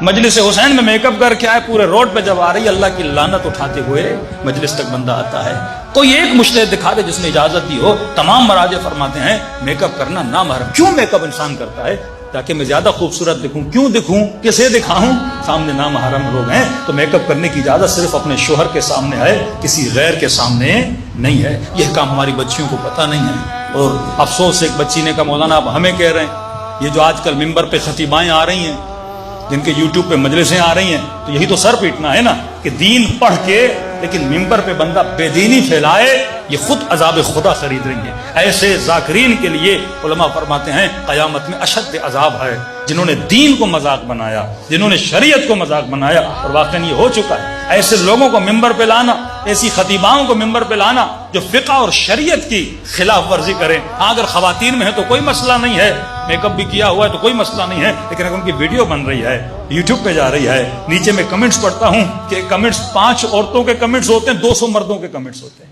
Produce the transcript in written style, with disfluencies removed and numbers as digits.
مجلس حسین میں make up کر کے آئے، پورے روڈ پہ جب آ رہی اللہ کی لعنت اٹھاتے ہوئے مجلس تک بندہ آتا ہے، کوئی ایک مجتہد دکھا دے جس نے اجازت دی ہو۔ تمام مراجع فرماتے ہیں میک اپ کرنا نامحرم۔ کیوں میک اپ انسان کرتا ہے؟ تاکہ میں زیادہ خوبصورت دکھوں۔ کیوں دکھوں؟ کسے دکھاؤں؟ سامنے نامحرم لوگ ہیں تو میک اپ کرنے کی اجازت صرف اپنے شوہر کے سامنے ہے، کسی غیر کے سامنے نہیں ہے۔ یہ کام ہماری بچیوں کو پتہ نہیں ہے، اور افسوس ایک بچی نے کہا مولانا آپ ہمیں کہہ رہے ہیں، یہ جو آج کل ممبر پہ خطیبائیں آ رہی ہیں، جن کے یوٹیوب پہ مجلسیں آ رہی ہیں، تو یہی تو سر پیٹنا ہے نا کہ دین پڑھ کے لیکن ممبر پہ بندہ بے دینی پھیلائے، یہ خود عذاب خدا خرید رہی ہے۔ ایسے ذاکرین کے لیے علماء فرماتے ہیں قیامت میں اشد عذاب ہے، جنہوں نے دین کو مذاق بنایا، جنہوں نے شریعت کو مذاق بنایا، اور واقعاً یہ ہو چکا ہے۔ ایسے لوگوں کو ممبر پہ لانا، ایسی خطیباؤں کو ممبر پہ لانا جو فقہ اور شریعت کی خلاف ورزی کریں۔ ہاں اگر خواتین میں ہے تو کوئی مسئلہ نہیں ہے، میک اپ بھی کیا ہوا ہے تو کوئی مسئلہ نہیں ہے، لیکن اگر ان کی ویڈیو بن رہی ہے، یوٹیوب پہ جا رہی ہے، نیچے میں کمنٹس پڑھتا ہوں کہ کمنٹس 5 عورتوں کے کمنٹس ہوتے ہیں، 200 مردوں کے کمنٹس ہوتے ہیں۔